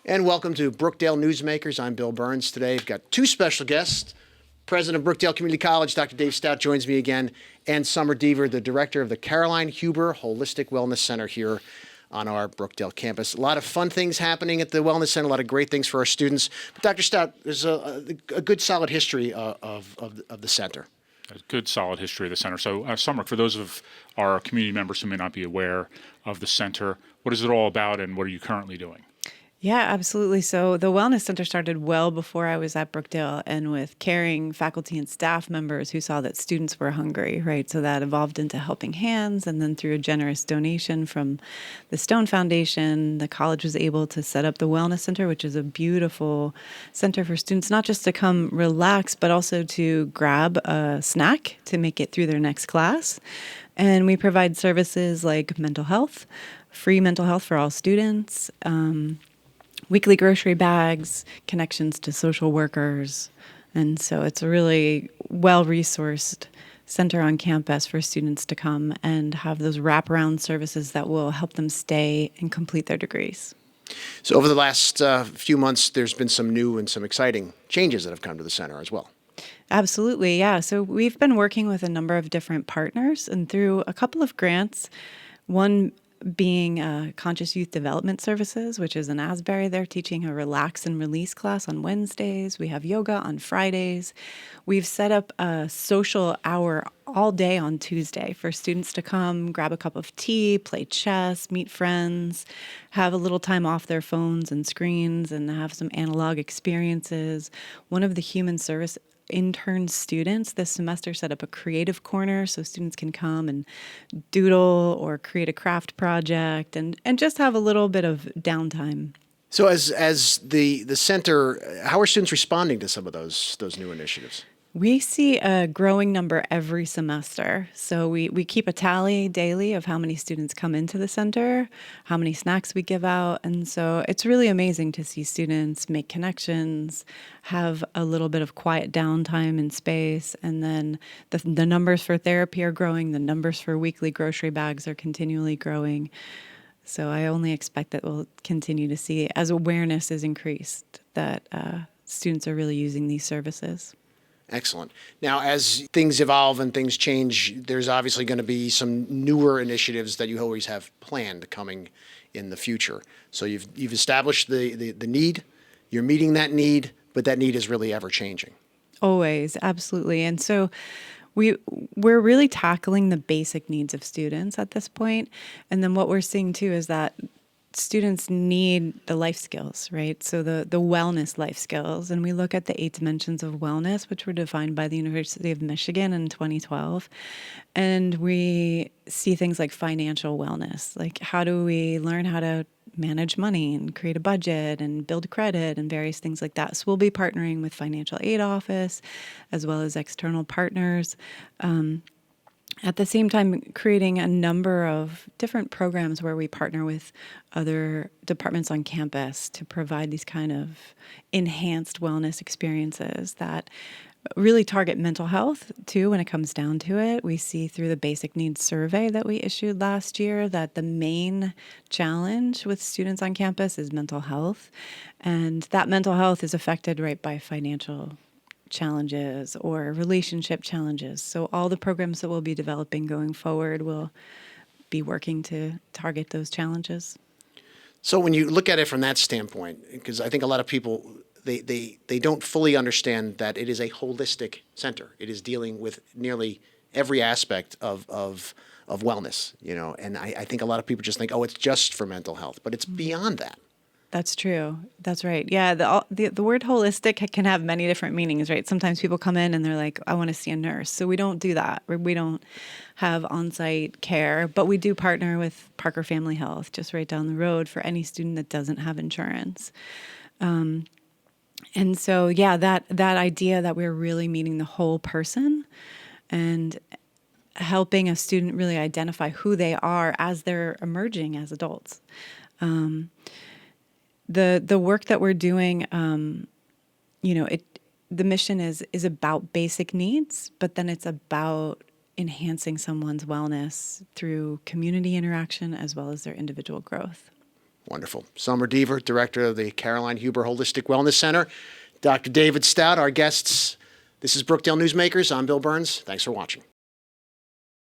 And welcome to Brookdale Newsmakers. I'm Bill Burns. Today I've got two special guests. President of Brookdale Community College, Dr. Dave Stout, joins me again, and Summer Deaver, the director of the Caroline Huber Holistic Wellness Center here on our Brookdale campus. A lot of fun things happening at the Wellness Center, a lot of great things for our students. But Dr. Stout, there's a good, solid history of the center. A good, solid history of the center. So, Summer, for those of our community members who may not be aware of the center, what is it all about and what are you currently doing? Yeah, absolutely. So the Wellness Center started well before I was at Brookdale, and with caring faculty and staff members who saw that students were hungry, right? So that evolved into Helping Hands, and then through a generous donation from the Stone Foundation, the college was able to set up the Wellness Center, which is a beautiful center for students, not just to come relax, but also to grab a snack to make it through their next class. And we provide services like mental health, free mental health for all students, weekly grocery bags, connections to social workers. And so it's a really well-resourced center on campus for students to come and have those wraparound services that will help them stay and complete their degrees. So over the last few months, there's been some new and some exciting changes that have come to the center as well. Absolutely, yeah. So we've been working with a number of different partners and through a couple of grants, one being Conscious Youth Development Services, which is in Asbury. They're teaching a relax and release class on Wednesdays. We have yoga on Fridays. We've set up a social hour all day on Tuesday for students to come, grab a cup of tea, play chess, meet friends, have a little time off their phones and screens, and have some analog experiences. One of the human service intern students this semester set up a creative corner so students can come and doodle or create a craft project and just have a little bit of downtime. So as the center, how are students responding to some of those new initiatives? We see a growing number every semester. So we keep a tally daily of how many students come into the center, how many snacks we give out. And so it's really amazing to see students make connections, have a little bit of quiet downtime in space. And then the numbers for therapy are growing. The numbers for weekly grocery bags are continually growing. So I only expect that we'll continue to see, as awareness is increased, that students are really using these services. Excellent. Now, as things evolve and things change, there's obviously going to be some newer initiatives that you always have planned coming in the future. So you've established the need, you're meeting that need, but that need is really ever changing. Always, absolutely. And so we're really tackling the basic needs of students at this point. And then what we're seeing too is that students need the life skills, right? So the wellness life skills. And we look at the 8 dimensions of wellness, which were defined by the University of Michigan in 2012. And we see things like financial wellness, like how do we learn how to manage money and create a budget and build credit and various things like that. So we'll be partnering with financial aid office as well as external partners. At the same time, creating a number of different programs where we partner with other departments on campus to provide these kind of enhanced wellness experiences that really target mental health, too, when it comes down to it. We see through the basic needs survey that we issued last year that the main challenge with students on campus is mental health. And that mental health is affected, right, by financial challenges or relationship challenges. So all the programs that we'll be developing going forward will be working to target those challenges. So when you look at it from that standpoint, because I think a lot of people, they don't fully understand that it is a holistic center. It is dealing with nearly every aspect of wellness, and I think a lot of people just think, oh, it's just for mental health, but it's beyond that. That's true. That's right. Yeah, the word holistic can have many different meanings, right? Sometimes people come in and they're like, I want to see a nurse. So we don't do that. We don't have on-site care, but we do partner with Parker Family Health just right down the road for any student that doesn't have insurance. And so, yeah, that idea that we're really meeting the whole person and helping a student really identify who they are as they're emerging as adults. The work that we're doing, the mission is about basic needs, but then it's about enhancing someone's wellness through community interaction as well as their individual growth. Wonderful. Summer Deaver, Director of the Caroline Huber Holistic Wellness Center. Dr. David Stout, our guests. This is Brookdale Newsmakers. I'm Bill Burns. Thanks for watching.